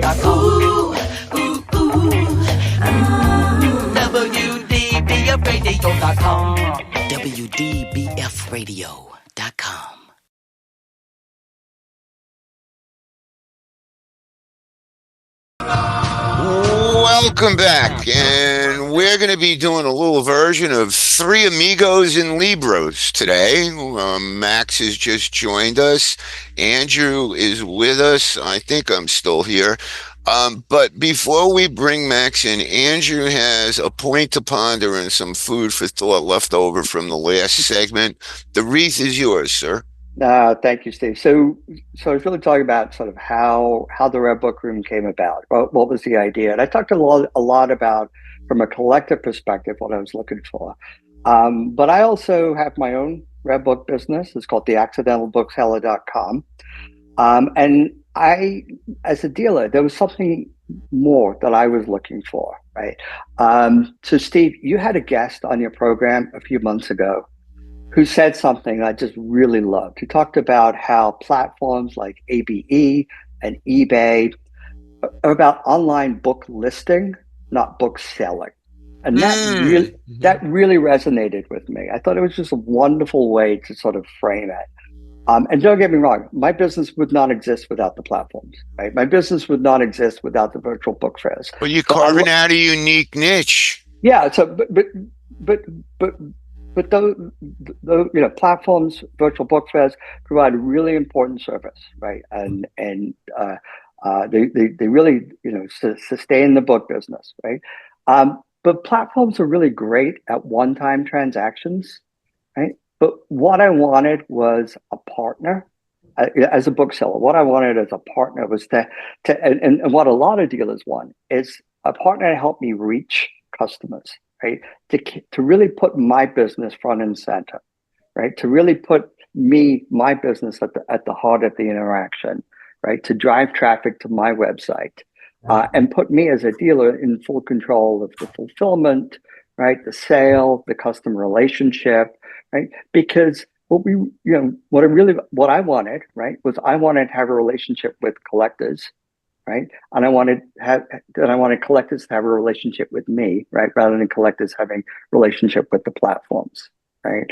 Ooh, ooh, ooh. WDBFradio.com. WDBFradio.com. Welcome back, and we're going to be doing a little version of Three Amigos and Libros today. Max has just joined us. Andrew is with us. I think I'm still here. But before we bring Max in, Andrew has a point to ponder and some food for thought left over from the last segment. The wreath is yours, sir. Thank you, Steve. So I was really talking about sort of how the Red Book Room came about. What was the idea? And I talked a lot about from a collective perspective what I was looking for. But I also have my own Red Book business. It's called theaccidentalbookseller.com. And I, as a dealer, there was something more that I was looking for, right? So Steve, you had a guest on your program a few months ago who said something I just really loved. He talked about how platforms like ABE and eBay are about online book listing, not book selling. And that really resonated with me. I thought it was just a wonderful way to sort of frame it. And don't get me wrong, my business would not exist without the platforms, right? My business would not exist without the virtual book fairs. Well, you're carving out a unique niche. Yeah. So, but those platforms, virtual book fairs provide a really important service, right? And they really sustain the book business, right? But platforms are really great at one-time transactions, right? But what I wanted was a partner as a bookseller. What I wanted as a partner was and what a lot of dealers want is a partner to help me reach customers, right? To really put my business front and center, right? To really put my business at the heart of the interaction, right? To drive traffic to my website, and put me as a dealer in full control of the fulfillment, right? The sale, the customer relationship, right? Because what I wanted, right, was I wanted to have a relationship with collectors, right? And I wanted collectors to have a relationship with me, right, rather than collectors having relationship with the platforms, right?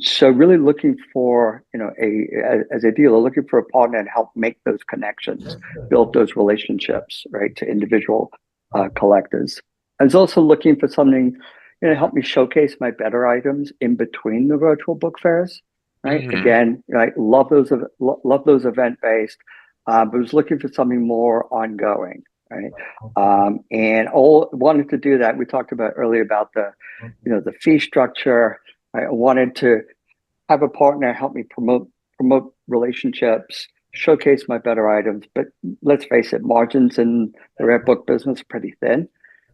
So really looking for, as a dealer, looking for a partner to help make those connections, build those relationships, right, to individual collectors. I was also looking for something, help me showcase my better items in between the virtual book fairs, right? Mm-hmm. Again, right, love those event based, but was looking for something more ongoing, right? And all wanted to do that. We talked about earlier about the fee structure. I wanted to have a partner help me promote relationships, showcase my better items. But let's face it, margins in the Red Book business are pretty thin,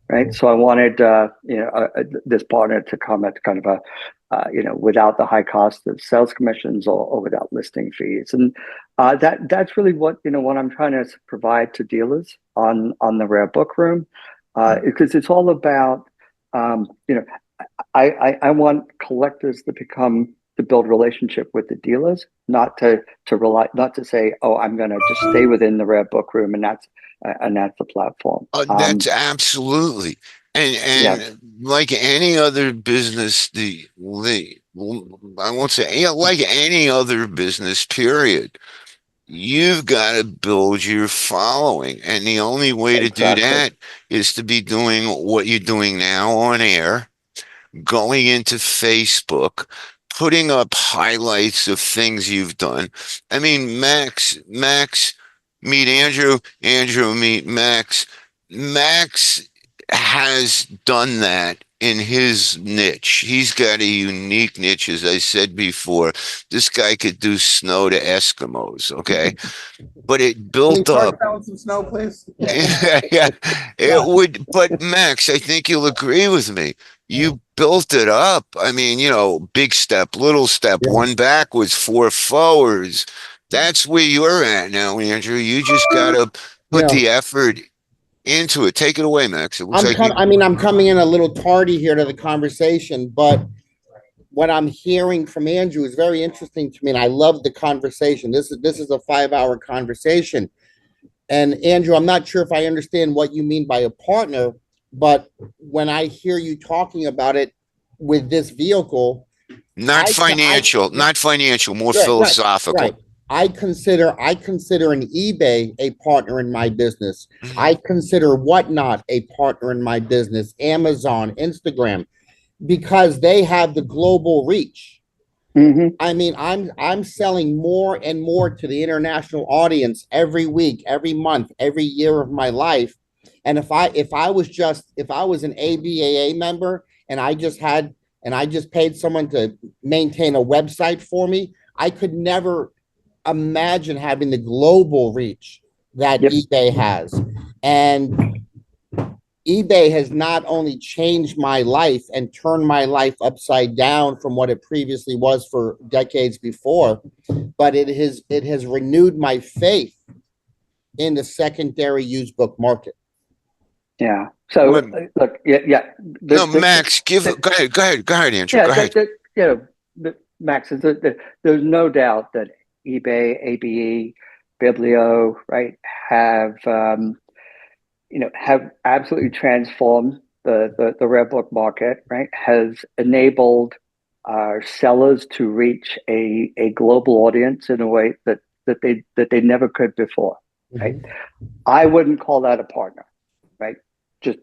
right? So I wanted this partner to come at kind of a without the high cost of sales commissions or without listing fees, and that's really what I'm trying to provide to dealers on the Red Book Room, because it's all about I want collectors to build relationship with the dealers, not to say, oh, I'm going to just stay within the Red Book Room, and that's the platform. That's absolutely, and like any other business, I won't say like any other business, period. You've got to build your following, and the only way to do that is to be doing what you're doing now on air, going into Facebook, putting up highlights of things you've done. I mean, Max meet Andrew, meet Max. Max has done that in his niche. He's got a unique niche, as I said before. This guy could do snow to Eskimos, okay? But it built up. Some snow, please. Yeah, it would. But Max, I think you'll agree with me. You built it up. I mean, big step, little step, one backwards, four forwards. That's where you're at now, Andrew. You just got to put the effort into it. Take it away, Max. It looks I'm coming in a little tardy here to the conversation, but what I'm hearing from Andrew is very interesting to me, and I love the conversation. This is a 5-hour conversation. And Andrew, I'm not sure if I understand what you mean by a partner, but when I hear you talking about it with this vehicle, Not financial, not financial, more right, philosophical. right. I consider an eBay a partner in my business. I consider Whatnot a partner in my business, Amazon, Instagram, because they have the global reach. Mm-hmm. I mean, I'm selling more and more to the international audience every week, every month, every year of my life. And if I was an ABAA member and I just paid someone to maintain a website for me, I could never imagine having the global reach that Yep. eBay has. And eBay has not only changed my life and turned my life upside down from what it previously was for decades before, but it has renewed my faith in the secondary used book market. Yeah. So What- look, yeah. No, Max, go ahead, Andrew. Yeah, Go ahead. Max, there's no doubt that eBay, ABE, Biblio, right, have have absolutely transformed the rare book market, right? Has enabled sellers to reach a global audience in a way that they never could before, right? Mm-hmm. I wouldn't call that a partner, right? Just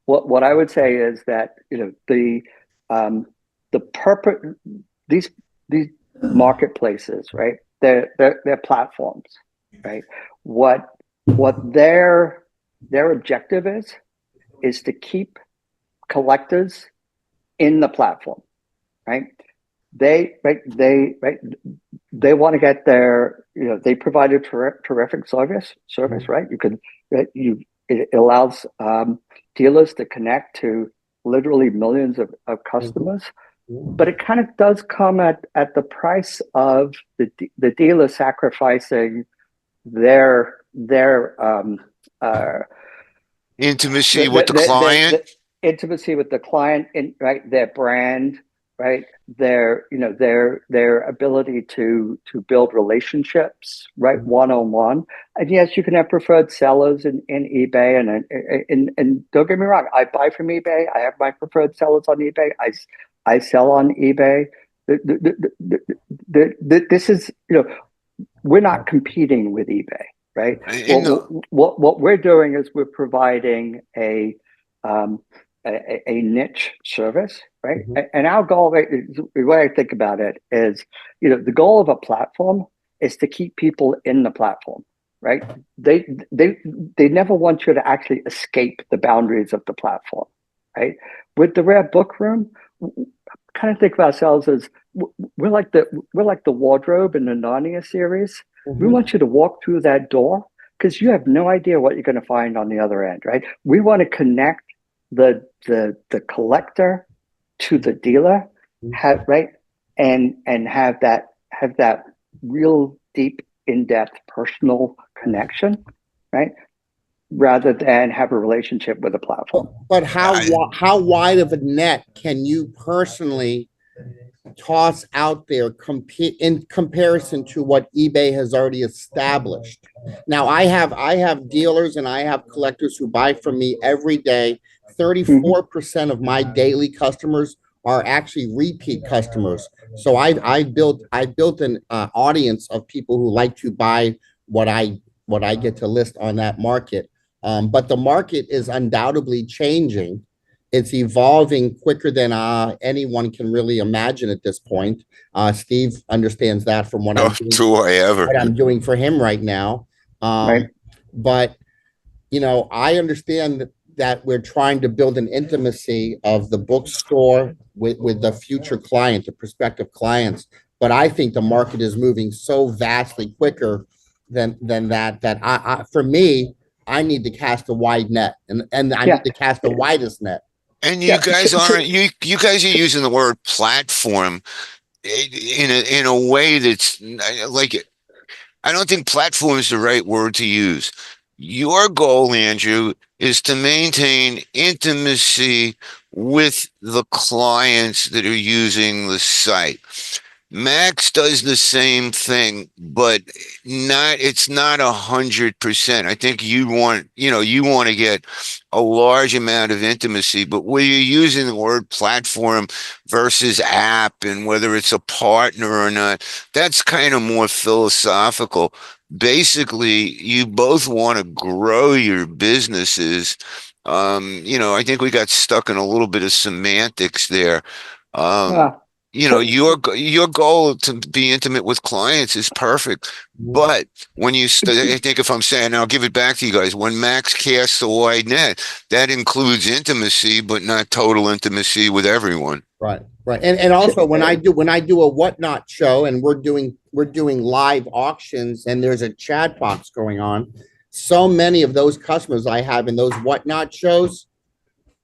what I would say is that the purpose these marketplaces, right? They're platforms, right? What their objective is to keep collectors in the platform, right? They want to get their, they provide a terrific service, right? It allows dealers to connect to literally millions of customers, but it kind of does come at the price of the dealer sacrificing their Intimacy with the client. the intimacy with the client, right? Their brand, right? Their ability to build relationships, right? One on one. And yes, you can have preferred sellers in eBay, and don't get me wrong, I buy from eBay. I have my preferred sellers on eBay. I sell on eBay. This is, we're not competing with eBay, right? What we're doing is we're providing a niche service, right? Mm-hmm. And our goal, right, the way I think about it is, the goal of a platform is to keep people in the platform, right? They never want you to actually escape the boundaries of the platform, right? With the Rare Book Room, kind of think of ourselves as we're like the wardrobe in the Narnia series. Mm-hmm. We want you to walk through that door because you have no idea what you're going to find on the other end, right? We want to connect the collector to the dealer, right, and have that real deep, in-depth personal connection, right, rather than have a relationship with a platform. But how wide of a net can you personally toss out there in comparison to what eBay has already established? Now, I have dealers and I have collectors who buy from me every day. 34% of my daily customers are actually repeat customers. So I built an audience of people who like to buy what I get to list on that market. But the market is undoubtedly changing. It's evolving quicker than anyone can really imagine at this point. Steve understands that from what I'm doing for him right now. Right. But I understand that we're trying to build an intimacy of the bookstore with the future client, the prospective clients. But I think the market is moving so vastly quicker than that. For me, I need to cast a wide net, and I need to cast the widest net. And you guys aren't you guys are using the word platform in a way that's like, I don't think platform is the right word to use. Your goal, Andrew, is to maintain intimacy with the clients that are using the site. Max does the same thing, but it's not 100%. I think you want to get a large amount of intimacy, but where you're using the word platform versus app and whether it's a partner or not, that's kind of more philosophical. Basically, you both want to grow your businesses. I think we got stuck in a little bit of semantics there. Um, Uh, so, your goal to be intimate with clients is perfect, but when I think if I'm saying, I'll give it back to you guys. When Max casts a wide net, that includes intimacy, but not total intimacy with everyone. Right, right. And also when I do a whatnot show and we're doing live auctions and there's a chat box going on, so many of those customers I have in those whatnot shows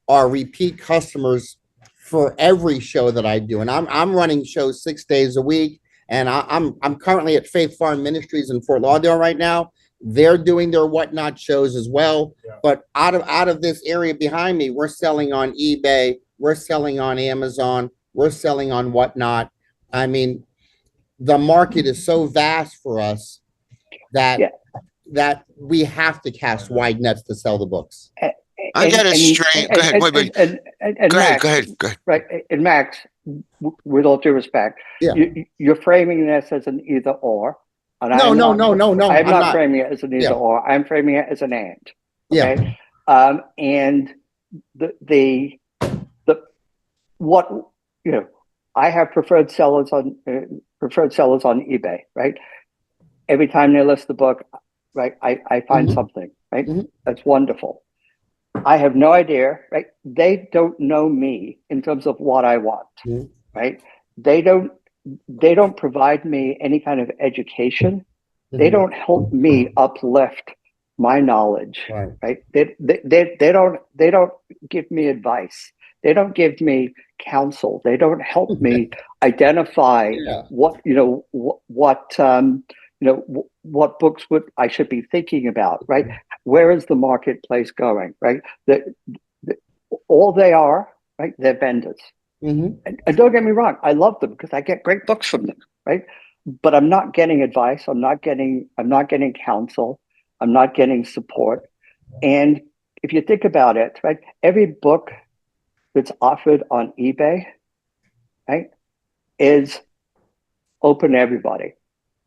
are repeat customers for every show that I do. And I'm running shows 6 days a week. And I'm currently at Faith Farm Ministries in Fort Lauderdale right now. They're doing their whatnot shows as well. Yeah. But out of this area behind me, we're selling on eBay, we're selling on Amazon, we're selling on whatnot. I mean, the market is so vast for us that that we have to cast wide nets to sell the books. I got a strange. Go ahead. Wait. And go Max, ahead. Go ahead. Right. And Max, with all due respect, you're framing this as an either or. And no. I'm not framing it as an either or. I'm framing it as an and. Okay. Yeah. And the what I have preferred sellers on eBay. Right. Every time they list the book, right, I find something. Right. Mm-hmm. That's wonderful. I have no idea, right? They don't know me in terms of what I want, right? They don't provide me any kind of education. They don't help me uplift my knowledge, right? They don't give me advice. They don't give me counsel. They don't help me identify what books I should be thinking about, right? Where is the marketplace going, right? All they are, right? They're vendors. Mm-hmm. And don't get me wrong, I love them because I get great books from them, right? But I'm not getting advice. I'm not getting counsel. I'm not getting support. And if you think about it, right, every book that's offered on eBay, right, is open to everybody,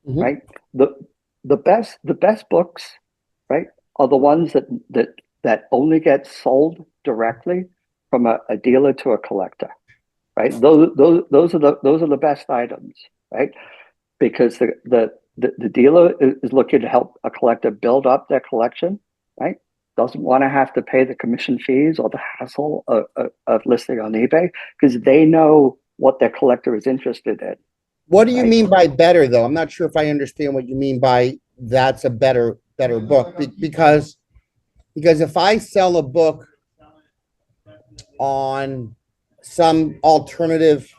right? The best books, right, are the ones that only get sold directly from a dealer to a collector, right? Those are the best items, right? Because the dealer is looking to help a collector build up their collection, right? Doesn't want to have to pay the commission fees or the hassle of listing on eBay because they know what their collector is interested in. What do you mean by better, though? I'm not sure if I understand what you mean by that's a better book, because if I sell a book on some alternative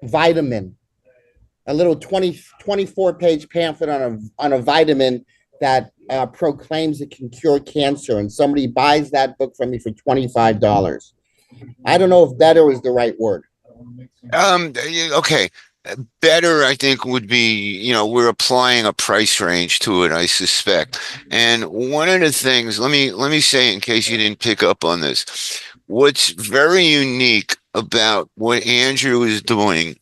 vitamin, a little 24-page pamphlet on a vitamin that proclaims it can cure cancer, and somebody buys that book from me for $25, I don't know if better is the right word. Okay. Better, I think, would be, we're applying a price range to it, I suspect. And one of the things, let me say, in case you didn't pick up on this, what's very unique about what Andrew is doing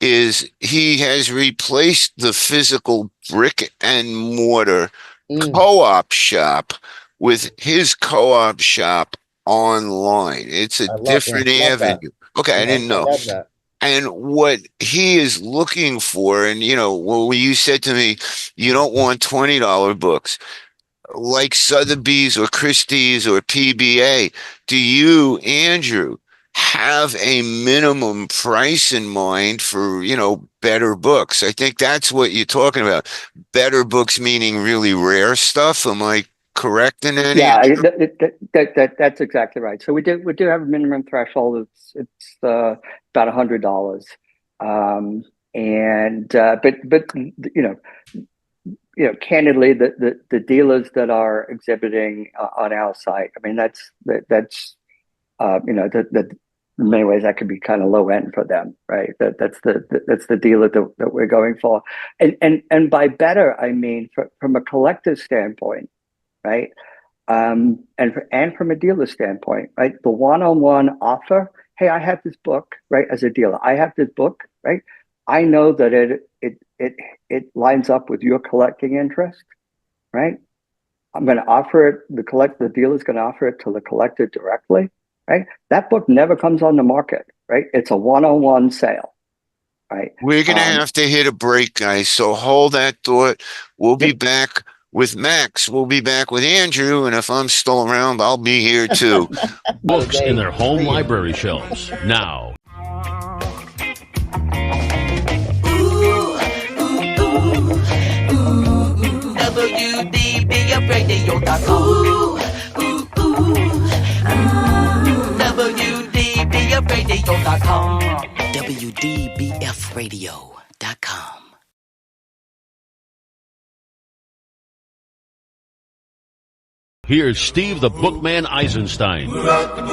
is he has replaced the physical brick and mortar co-op shop with his co-op shop online. It's a different avenue. Okay, I didn't know. I love that. And what he is looking for, and when you said to me, you don't want $20 books like Sotheby's or Christie's or PBA, do you, Andrew, have a minimum price in mind for, better books? I think that's what you're talking about. Better books meaning really rare stuff. Am I correct in that? Yeah, that's exactly right. So we do have a minimum threshold. It's about $100, but candidly, the dealers that are exhibiting on our site, I mean, that's in many ways that could be kind of low end for them, right? That's the dealer that we're going for, and by better I mean from a collective standpoint, right? And from a dealer standpoint, right? The one-on-one offer. Hey, I have this book, right? As a dealer, I have this book, right? I know that it lines up with your collecting interest, right? I'm going to offer it. The dealer's going to offer it to the collector directly, right? That book never comes on the market, right? It's a one-on-one sale, right? We're going to have to hit a break, guys. So hold that thought. We'll be back with Max. We'll be back with Andrew. And if I'm still around, I'll be here too. Books in their home library shelves now. WDBFradio.com. WDBFradio.com. WDBFradio.com. Here's Steve the Bookman Eisenstein. Welcome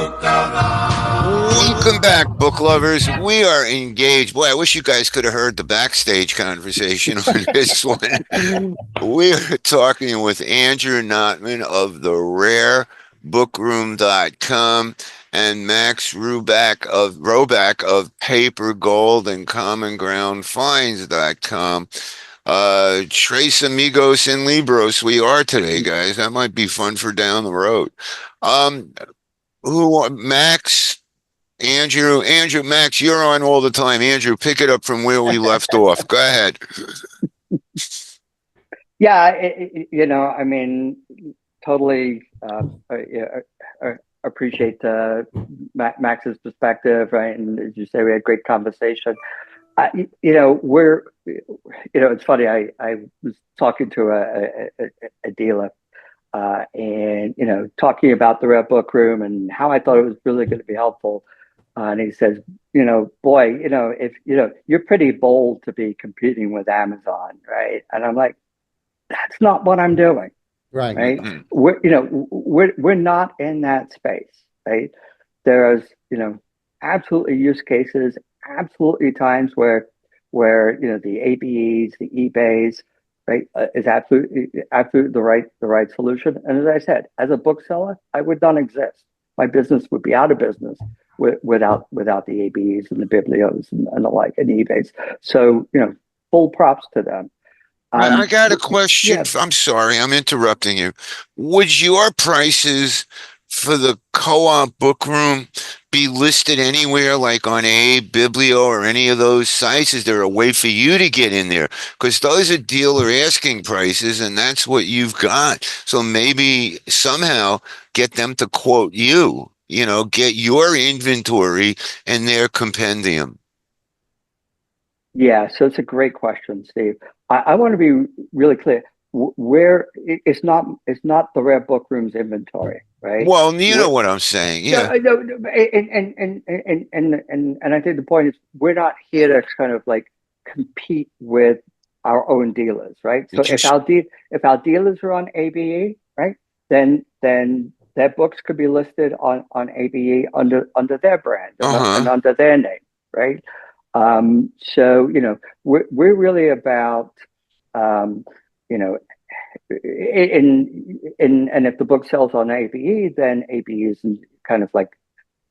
back, book lovers. We are engaged. Boy, I wish you guys could have heard the backstage conversation on this one. We are talking with Andrew Nottam of the RareBookroom.com and Max Ruback of Paper Gold and Common Ground Finds.com. Tres amigos en libros we are today, guys. That might be fun for down the road. Max, Andrew, Max, you're on all the time. Andrew, pick it up from where we left off. Go ahead. Yeah, I mean, totally appreciate Max's perspective, right? And as you say, we had a great conversation. It's funny. I was talking to a dealer, and talking about the Red Book Room and how I thought it was really going to be helpful. And he says, boy, if you're pretty bold to be competing with Amazon, right? And I'm like, that's not what I'm doing, right? Mm-hmm. We're not in that space, right? There's absolutely use cases, absolutely times where the ABEs, the eBays, right, is absolutely the right solution. And as I said, as a bookseller, I would not exist. My business would be out of business without the ABEs and the Biblios and the like and eBays. So full props to them. I got a question. Yeah. I'm sorry, I'm interrupting you. Would your prices for the co-op book room be listed anywhere like on Biblio or any of those sites? Is there a way for you to get in there? Because those are dealer asking prices and that's what you've got. So maybe somehow get them to quote you, get your inventory and their compendium. Yeah, so it's a great question, Steve. I want to be really clear. Where it's not the Rare Book Room's inventory, right? Well, you know what I'm saying, yeah. No, and I think the point is we're not here to kind of like compete with our own dealers, right? So if our dealers are on ABE, right, then their books could be listed on ABE under their brand and under their name, right? So we're really about and if the book sells on ABE, then ABE is kind of like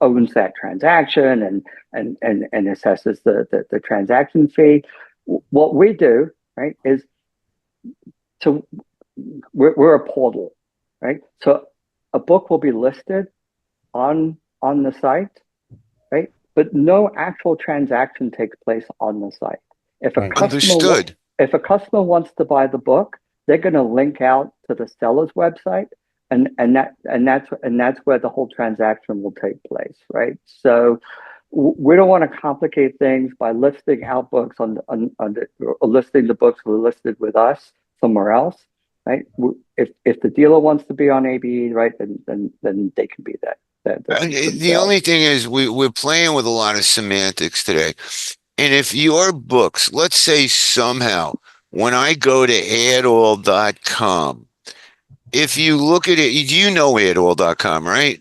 owns that transaction and assesses the transaction fee. What we do, right, is so we're a portal, right? So a book will be listed on the site, right? But no actual transaction takes place on the site. If a customer wants to buy the book, they're going to link out to the seller's website, and that's where the whole transaction will take place, right? So we don't want to complicate things by listing our books or listing the books that are listed with us somewhere else, right? If the dealer wants to be on ABE, right, then they can be that. The only thing is we're playing with a lot of semantics today. And if your books, let's say somehow, when I go to addall.com, if you look at it, you know addall.com, right?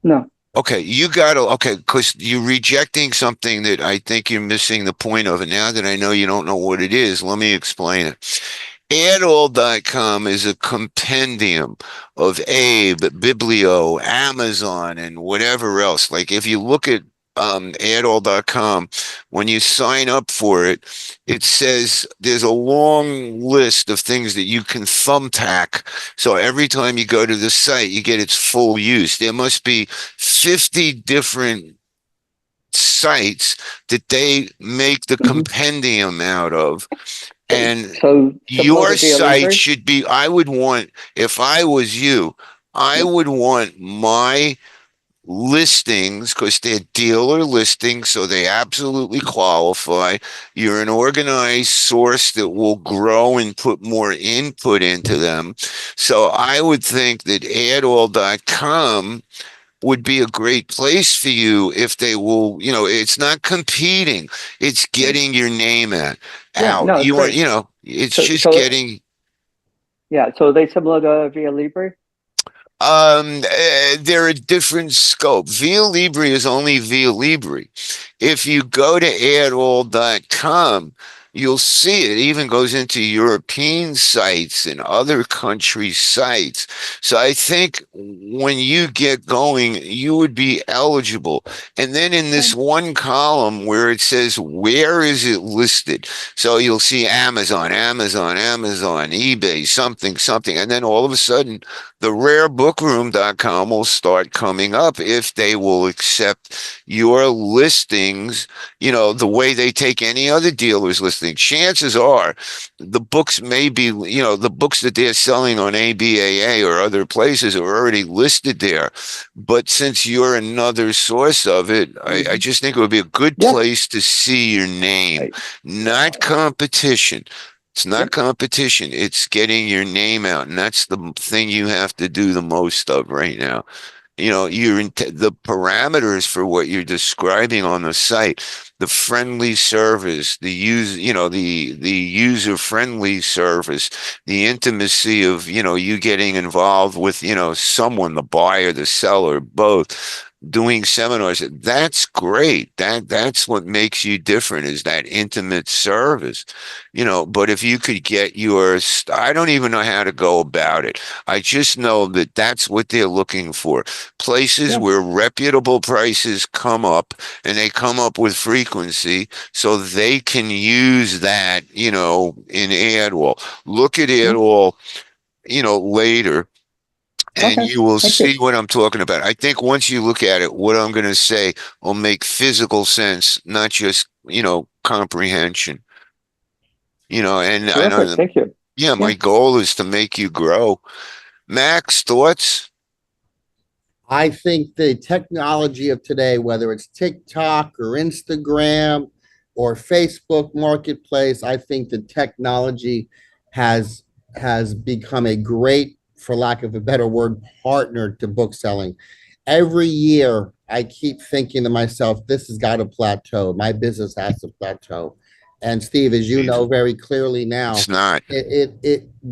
No. Okay, you gotta, okay, because you're rejecting something that I think you're missing the point of. And now that I know you don't know what it is, let me explain it. Adall.com is a compendium of Abe, Biblio, Amazon, and whatever else. Like if you look at Adall.com, when you sign up for it, it says there's a long list of things that you can thumbtack. So every time you go to the site, you get its full use. There must be 50 different sites that they make the Mhm. compendium out of. And So similar your to Via site Libre? should be, I would want, if I was you, I Yep. would want my listings because they're dealer listings, so they absolutely qualify. You're an organized source that will grow and put more input into them. So I would think that addall.com would be a great place for you if they will, it's not competing, it's Yeah. getting your name Yeah, out. no, it's You want, great. it's So, just so getting. yeah, so are they similar to Via Libre? They're a different scope. Via Libre is only Via Libre. If you go to addall.com, you'll see it even goes into European sites and other countries' sites. So I think when you get going, you would be eligible. And then in Yeah. this one column where it says, where is it listed? So you'll see Amazon, Amazon, Amazon, eBay, something, something. And then all of a sudden, the rarebookroom.com will start coming up if they will accept your listings, the way they take any other dealer's listing. Chances are the books may be, the books that they're selling on ABAA or other places are already listed there. But since you're another source of it, I Mhm. just think it would be a good Yeah. place to see your name, I, not competition. It's not yep. competition. It's getting your name out, and that's the thing you have to do the most of right now. You're in the parameters for what you're describing on the site, the friendly service, the the user friendly service, the intimacy of, you getting involved with, someone, the buyer, the seller, both doing seminars. That's great. That's what makes you different is that intimate service, but if you could get I don't even know how to go about it. I just know that that's what they're looking for. Places Yeah. where reputable prices come up and they come up with frequency so they can use that, in AdWall. Look at Yeah. AdWall, later and Okay. you will Thank you. see what I'm talking about. I think once you look at it, what I'm going to say will make physical sense, not just, comprehension, and I Terrific. know, Thank you. yeah, Yeah. my goal is to make you grow. Max, thoughts? I think the technology of today, whether it's TikTok or Instagram or Facebook Marketplace, I think the technology has has become a great, for lack of a better word, partner to book selling. Every year, I keep thinking to myself, this has got to plateau. My business has to plateau. And Steve, as you know very clearly It's now, not.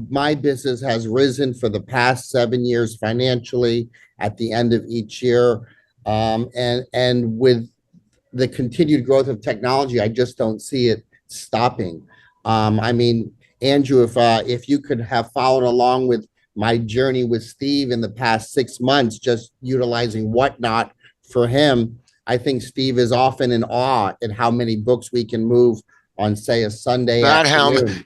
my business has risen for the past 7 years financially at the end of each year. And with the continued growth of technology, I just don't see it stopping. I mean, Andrew, if you could have followed along with my journey with Steve in the past 6 months, just utilizing Whatnot for him, I think Steve is often in awe at how many books we can move on, say, a Sunday Not afternoon.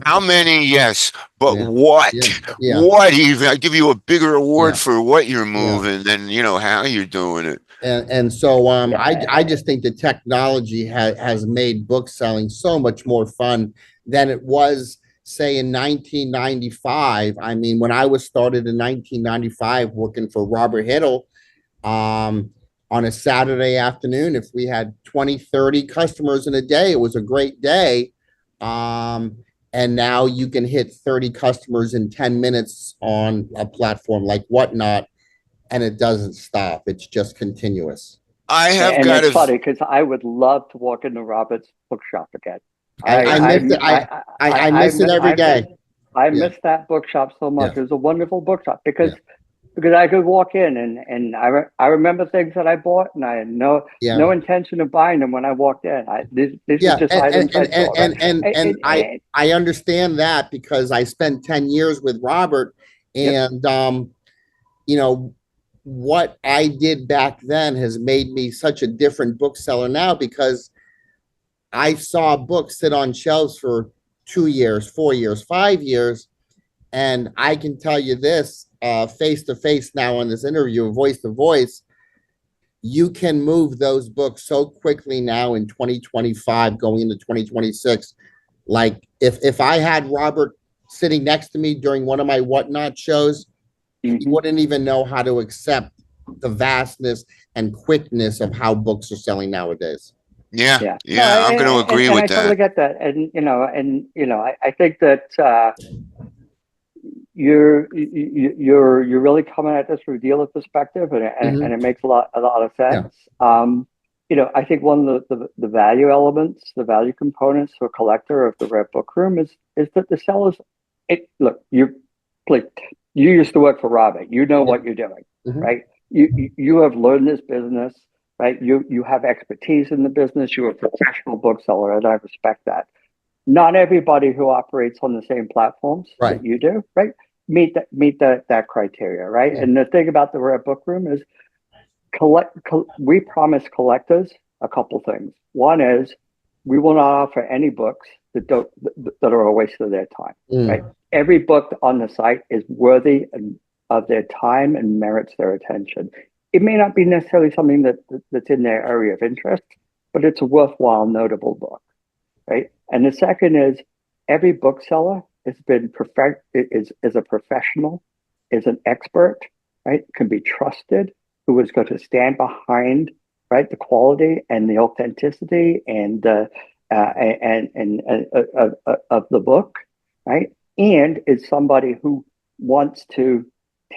how many, yes, but Yeah, what? yeah, yeah, What even? I give you a bigger award yeah, for what you're yeah. moving than, how you're doing it. And so I Yeah. just think the technology has made book selling so much more fun than it was, say, in 1995. I mean, when I was started in 1995 working for Robert Hiddle, um, on a Saturday afternoon, if we had 20, 30 customers in a day, it was a great day. Um, and now you can hit 30 customers in 10 minutes on a platform like Whatnot, and it doesn't stop. It's just continuous. I have And got it's a, funny because I would love to walk into Robert's bookshop again. I I I miss it. I I miss it every I miss day. I Yeah, miss that bookshop so much. yeah, It was a wonderful bookshop because yeah, because I could walk in and I remember things that I bought, and I had no intention of buying them when I walked in. This is just items I saw. And I understand that because I spent 10 years with Robert, and you know, what I did back then has made me such a different bookseller now, because I saw books sit on shelves for 2 years, 4 years, 5 years. And I can tell you this, face to face now on this interview, voice to voice, you can move those books so quickly now in 2025 going into 2026. Like if I had Robert sitting next to me during one of my Whatnot shows, he wouldn't even know how to accept the vastness and quickness of how books are selling nowadays. Yeah. I'm going to agree with I that. Totally get that, and I think that you're really coming at this from a dealer perspective, and it makes a lot of sense. I think one of the value elements, the value components for a collector of the Red Book Room is that the sellers. Look, you used to work for Ruback. You know what you're doing, right? You have learned this business, right? You have expertise in the business. You're a professional bookseller, and I respect that. Not everybody who operates on the same platforms that you do, right, meet that criteria, right? And the thing about the Red Book Room is, we promise collectors a couple things. One is we will not offer any books that are a waste of their time, right? Every book on the site is worthy of their time and merits their attention. It may not be necessarily something that's in their area of interest, but it's a worthwhile, notable book, right? And the second is every bookseller has been is a professional, is an expert, right? Can be trusted, who is going to stand behind, right, the quality and the authenticity and of the book, right? And is somebody who wants to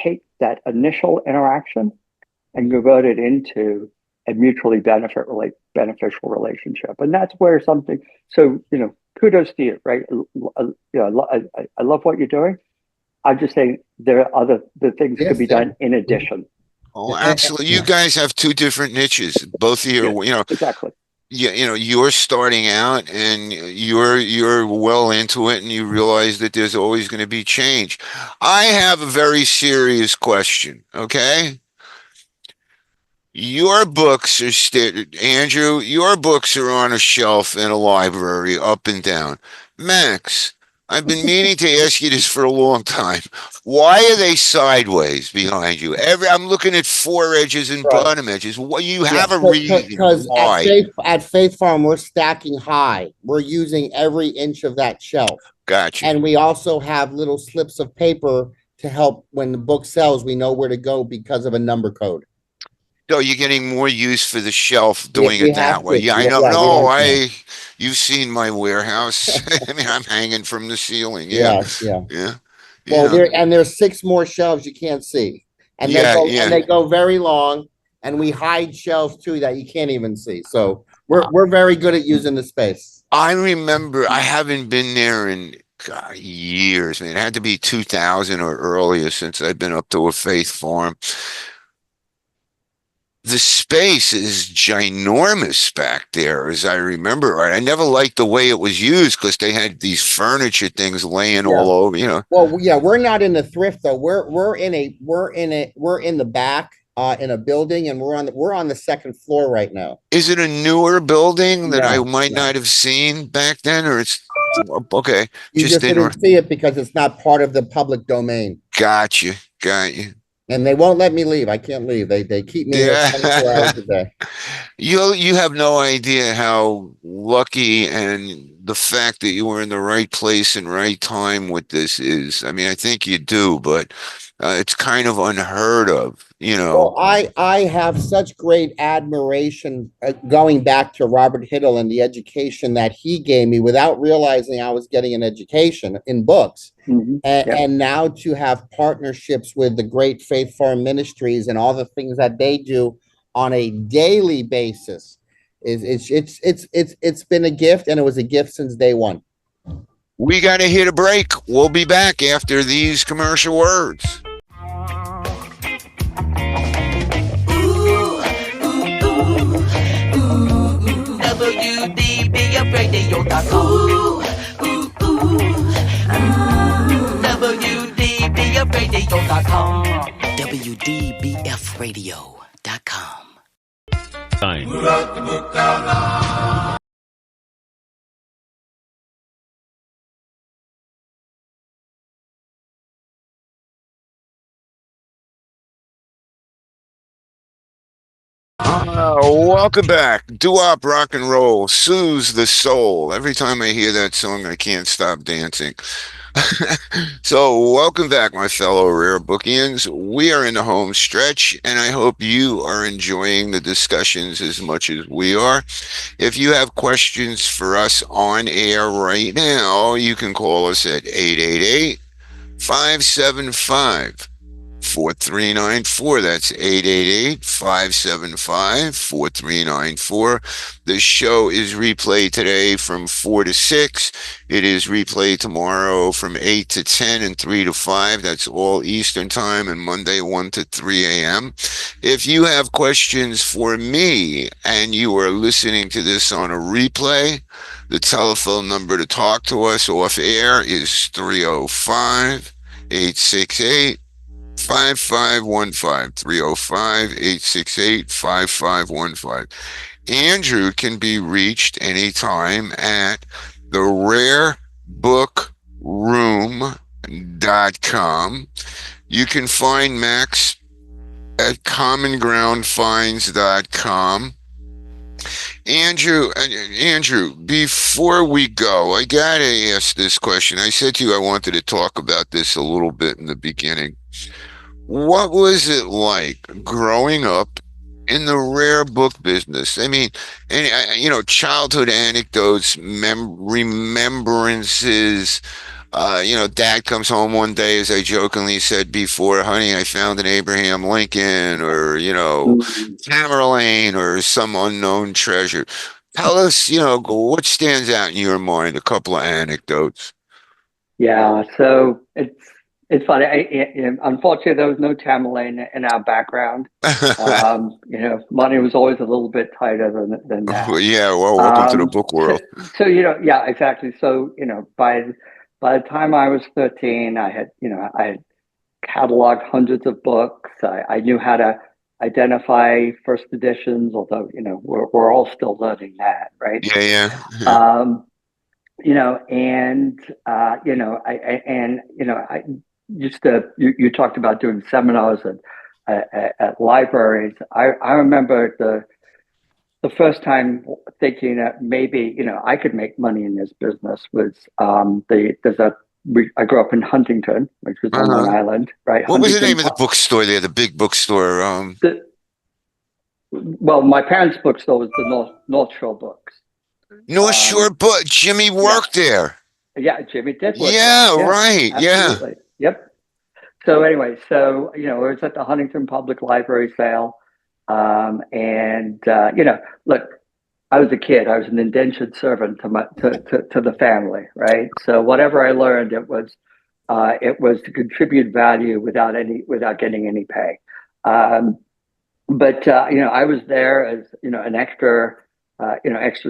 take that initial interaction and convert it into a mutually beneficial relationship. And that's where kudos to you, right? I love what you're doing. I'm just saying there are the things that could be done in addition. Oh, absolutely. You guys have two different niches. Both of you, exactly. You're starting out and you're well into it, and you realize that there's always going to be change. I have a very serious question, okay? Your books are Andrew, your books are on a shelf in a library, up and down. Max, I've been meaning to ask you this for a long time. Why are they sideways behind you? I'm looking at 4 edges and bottom edges. What you have a reason because why? At Faith Farm, we're stacking high. We're using every inch of that shelf. Gotcha. And we also have little slips of paper to help when the book sells. We know where to go because of a number code. So you're getting more use for the shelf doing it that way. Yeah, I know. You've seen my warehouse. I mean, I'm hanging from the ceiling. Yeah. Well, there's 6 more shelves you can't see, and they go very long, and we hide shelves too that you can't even see. So we're very good at using the space. I remember I haven't been there in years. Man, it had to be 2000 or earlier since I've been up to a Faith Farm. The space is ginormous back there, as I remember. Right, I never liked the way it was used because they had these furniture things laying all over. Well, yeah, we're not in the thrift though. We're in the back in a building, and we're on the 2nd floor right now. Is it a newer building that I might not have seen back then, or it's okay? You just didn't see it because it's not part of the public domain. Got you. And they won't let me leave. I can't leave. They keep me there 24 hours a day. You have no idea how lucky and the fact that you were in the right place and right time with this is. I mean, I think you do, but it's kind of unheard of, Well, I have such great admiration going back to Robert Hiddle and the education that he gave me without realizing I was getting an education in books. And now to have partnerships with the great Faith Farm Ministries and all the things that they do on a daily basis it's been a gift, and it was a gift since day one. We got to hit a break. We'll be back after these commercial words. WDBFradio.com. WDBFradio.com. WDBFradio.com. Time. Welcome back. Doo-wop rock and roll soothes the soul. Every time I hear that song, I can't stop dancing. So, welcome back, my fellow Rare Bookians. We are in the home stretch, and I hope you are enjoying the discussions as much as we are. If you have questions for us on air right now, you can call us at 888-575 4394. That's 888-575-4394. The show is replayed today from 4 to 6. It is replayed tomorrow from 8 to 10 and 3 to 5. That's all Eastern time, and Monday 1 to 3 a.m. If you have questions for me and you are listening to this on a replay, the telephone number to talk to us off air is 305-868 5515 305-868-5515. Andrew can be reached anytime at the rarebookroom.com. You can find Max at commongroundfinds.com. Andrew, before we go, I gotta ask this question. I said to you I wanted to talk about this a little bit in the beginning. What was it like growing up in the rare book business? I mean, childhood anecdotes, remembrances. Dad comes home one day, as I jokingly said before, honey, I found an Abraham Lincoln, or, Tamerlane, or some unknown treasure. Tell us, what stands out in your mind, a couple of anecdotes. Yeah, so it's funny. Unfortunately, there was no Tamerlane in our background. Money was always a little bit tighter than that. Yeah, well, welcome to the book world. So yeah, exactly. So by the time I was 13, I had cataloged hundreds of books. I knew how to identify first editions, although we're all still learning that, right? Yeah. I used to. You talked about doing seminars at libraries. I remember the first time thinking that maybe I could make money in this business was I grew up in Huntington, which was on Long Island, right? What was the name of the bookstore there? The big bookstore. Well, my parents' bookstore was the North Shore Books. North Shore Book. Jimmy worked there. Yeah, Jimmy did work there. Yeah, right. Absolutely. Yeah. Yep. So anyway, it was at the Huntington Public Library sale. Look, I was a kid. I was an indentured servant to the family, right? So whatever I learned, it was to contribute value without getting any pay. But I was there as an extra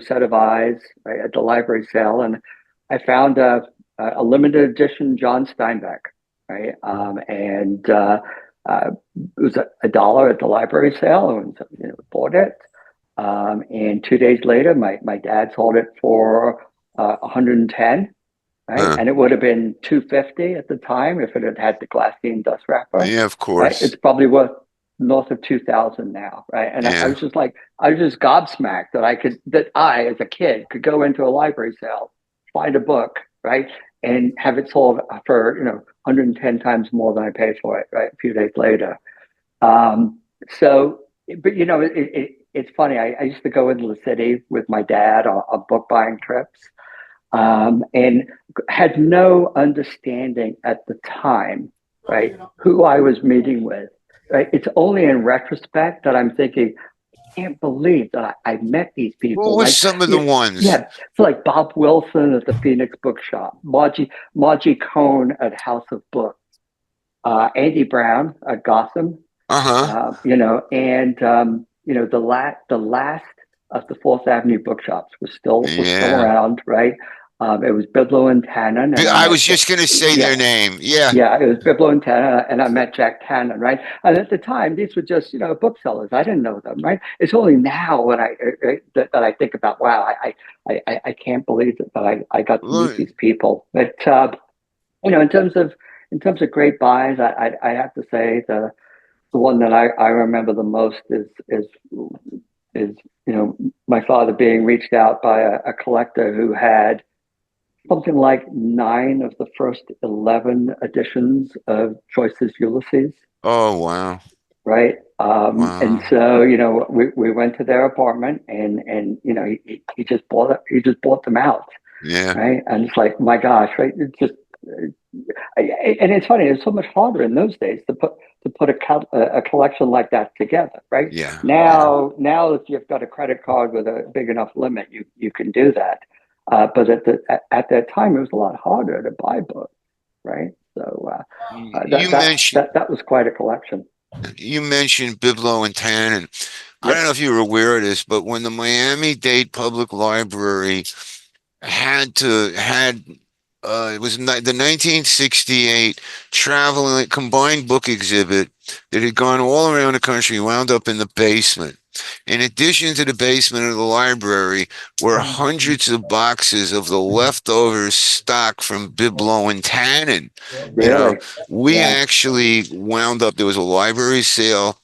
set of eyes, right, at the library sale, and I found a limited edition John Steinbeck, right, and it was $1 at the library sale, and bought it. And 2 days later, my dad sold it for 110, right? And it would have been 250 at the time if it had had the glassine dust wrapper. Yeah, of course. Right? It's probably worth north of 2,000 now, right? And I was just gobsmacked that I, as a kid, could go into a library sale, find a book, right, and have it sold for 110 times more than I paid for it, right? A few days later. It's funny. I used to go into the city with my dad on book buying trips, and had no understanding at the time, right, who I was meeting with. Right? It's only in retrospect that I'm thinking, I can't believe that I met these people. Who were some of the ones? Yeah, so like Bob Wilson at the Phoenix Bookshop, Margie Cohn at House of Books, Andy Brown at Gotham. The last of the Fourth Avenue bookshops was still Yeah. around, right? It was Biblo and Tannen, and I I met was just going to say yeah, their name. Yeah. yeah, it was Biblo and Tannen, and I met Jack Tannen, right? And at the time, these were just booksellers. I didn't know them, right? It's only now when that I think about, wow, I can't believe that I got to meet Look, these people. But in terms of great buys, I have to say the one that I remember the most is my father being reached out by a collector who had something like 9 of the first 11 editions of Joyce's Ulysses, oh, wow. right? And Wow. so we went to their apartment, and he just bought them out, Yeah. right? And it's like, my gosh, right? It's just and it's funny. It's so much harder in those days to put a collection like that together, right? Yeah. Yeah. Now if you've got a credit card with a big enough limit, you can do that. But at that time, it was a lot harder to buy books, right? So You mentioned that was quite a collection. Biblo and Tannen. I don't Yep. know if you were aware of this, but when the Miami-Dade Public Library had it was the 1968 traveling combined book exhibit that had gone all around the country, wound up in the basement. In addition to the basement of the library were hundreds of boxes of the leftover stock from Biblo and Tannen. You know, Really? we Yeah. actually wound up, there was a library sale.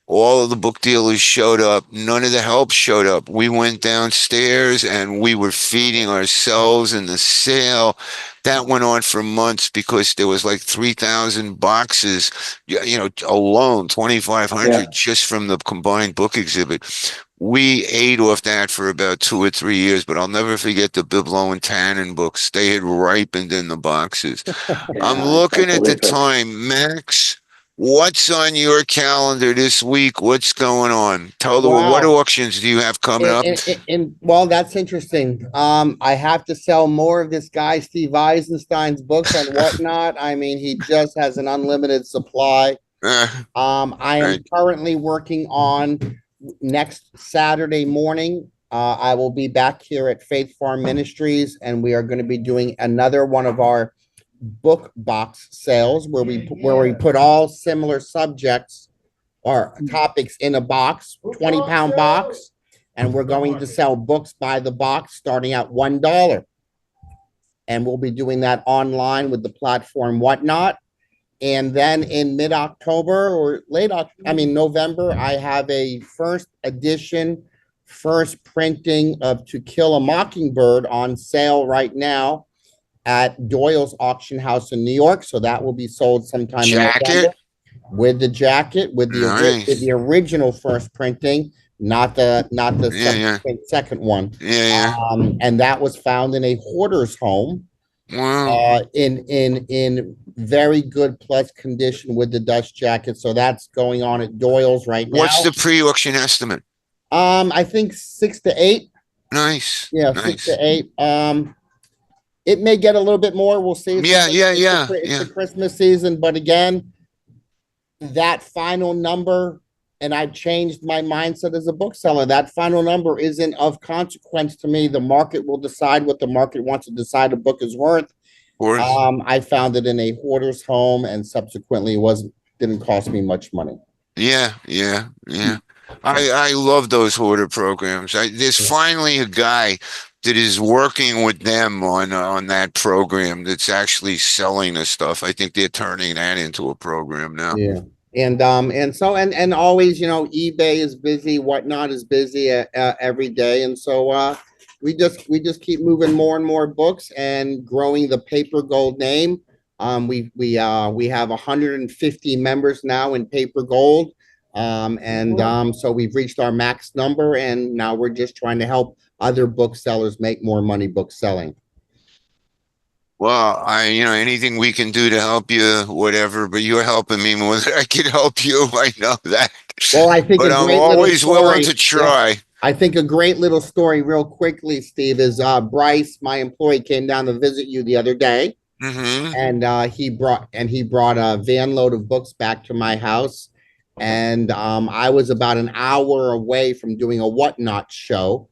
All of the book dealers showed up. None of the help showed up. We went downstairs and we were feeding ourselves in the sale. That went on for months because there was like 3,000 boxes, alone, Yeah. 2,500 just from the combined book exhibit. We ate off that for about 2 or 3 years, but I'll never forget the Biblo and Tannen books. They had ripened in the boxes. I'm Yeah. I looking at the believe it. time, Max. What's on your calendar this week? What's going on? What Wow. auctions do you have coming up? Well, that's interesting. I have to sell more of this guy, Steve Eisenstein's books and whatnot. I mean, he just has an unlimited supply. I am Right. currently working on next Saturday morning. I will be back here at Faith Farm Ministries, and we are going to be doing another one of our book box sales where we put all similar subjects or topics in a box, 20-pound box, and we're going to sell books by the box starting at $1. And we'll be doing that online with the platform Whatnot. And then in mid-October or November, I have a first edition, first printing of To Kill a Mockingbird on sale right now at Doyle's Auction House in New York. So that will be sold sometime in November Jacket? with the jacket, with Nice. the original first printing, not the Yeah, subsequent second one. yeah. And that was found in a hoarder's home, Wow. in very good plus condition with the dust jacket. So that's going on at Doyle's right now. What's the pre-auction estimate? I think 6 to 8. Nice. Yeah, 6 to 8. It may get a little bit more. We'll see. It's the Christmas season, but again, that final number, and I've changed my mindset as a bookseller. That final number isn't of consequence to me. The market will decide what the market wants to decide a book is worth. Of course. I found it in a hoarder's home, and subsequently didn't cost me much money. Yeah. I love those hoarder programs. There's finally a guy that is working with them on that program that's actually selling the stuff. I think they're turning that into a program now. Yeah. And always, eBay is busy, Whatnot is busy every day. And so we just keep moving more and more books and growing the Paper Gold name. We have 150 members now in Paper Gold. So we've reached our max number, and now we're just trying to help other booksellers make more money book selling. Well, anything we can do to help you, whatever, but you're helping me more than I can help you. I know that. Well, I think but I'm always willing to try. Yeah. I think a great little story real quickly, Steve, is Bryce, my employee, came down to visit you the other day. Mm-hmm. And he brought a van load of books back to my house. And I was about an hour away from doing a Whatnot show.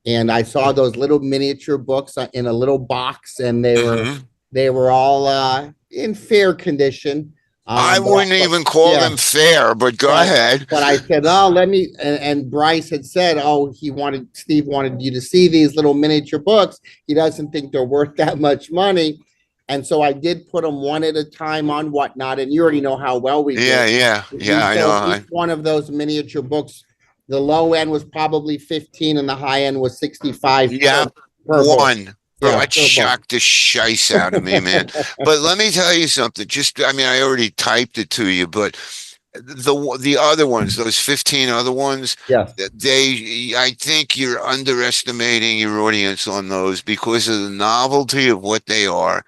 And I saw those little miniature books in a little box, and they were all in fair condition. I wouldn't even call them fair, but go ahead. But I said, oh, let me, and Bryce had said, oh, Steve wanted you to see these little miniature books. He doesn't think they're worth that much money. And so I did put them one at a time on Whatnot, and you already know how well we did. Yeah, I know. Each one of those miniature books, the low end was probably 15 and the high end was 65. Yeah, per one. book. Bro, that shocked the shice out of me, man. But let me tell you something. I already typed it to you, but the other ones, those 15 other ones, I think you're underestimating your audience on those because of the novelty of what they are.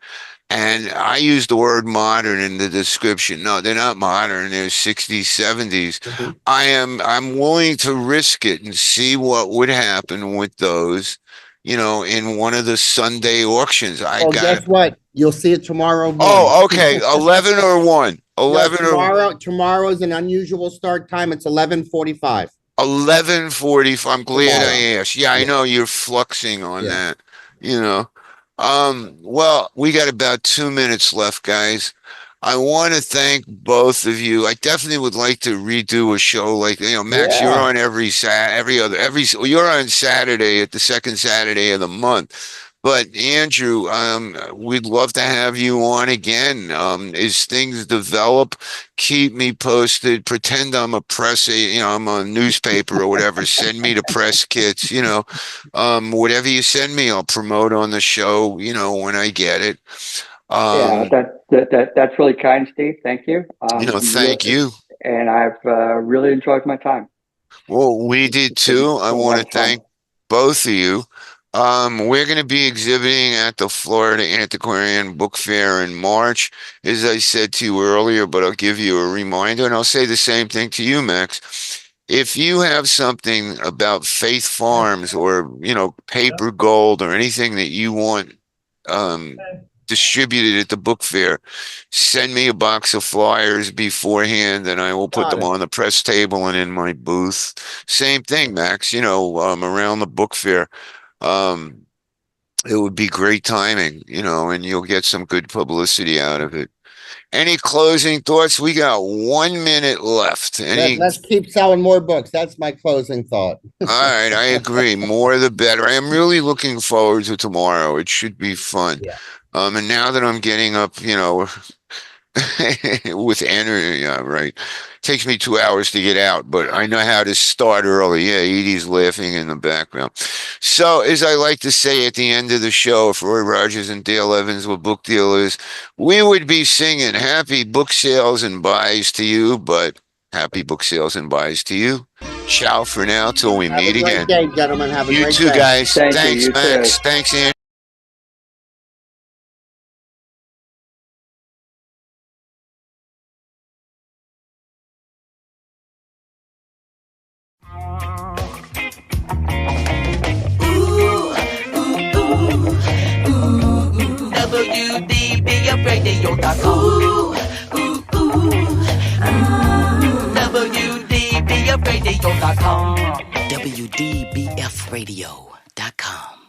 And I use the word modern in the description. No, they're not modern. They're 60s, 70s. Mm-hmm. I'm willing to risk it and see what would happen with those, in one of the Sunday auctions. Guess what? You'll see it tomorrow morning. Oh, okay. 11 or 1. 11 tomorrow's an unusual start time. It's 11:45. 11:45. I'm glad I asked. Yeah, I know you're fluxing on that. Well, we got about 2 minutes left, guys. I want to thank both of you. I definitely would like to redo a show like, Max, you're on you're on Saturday at the second Saturday of the month. But Andrew, we'd love to have you on again. As things develop, keep me posted. Pretend I'm a press, I'm a newspaper or whatever. Send me the press kits, whatever you send me, I'll promote on the show, when I get it. That's really kind, Steve. Thank you. Thank you. And I've really enjoyed my time. Well, we did too. I want to thank both of you. We're going to be exhibiting at the Florida Antiquarian Book Fair in March, as I said to you earlier, but I'll give you a reminder, and I'll say the same thing to you, Max. If you have something about Faith Farms or, paper gold or anything that you want distributed at the book fair, send me a box of flyers beforehand, and I will put them on the press table and in my booth. Same thing, Max, around the book fair. It would be great timing, and you'll get some good publicity out of it. Any closing thoughts? We got 1 minute left. Let's keep selling more books. That's my closing thought. All right, I agree. More the better. I am really looking forward to tomorrow. It should be fun. Yeah. And now that I'm getting up, with energy, right. Takes me 2 hours to get out, but I know how to start early. Yeah, Edie's laughing in the background. So, as I like to say at the end of the show, if Roy Rogers and Dale Evans were book dealers, we would be singing happy book sales and buys to you, but happy book sales and buys to you. Ciao for now till we meet again. Day, gentlemen. Have a great day. You too, guys. Thanks, Max. Thanks, Andrew. WDBFradio.com. WDBFradio.com. WDBFradio.com.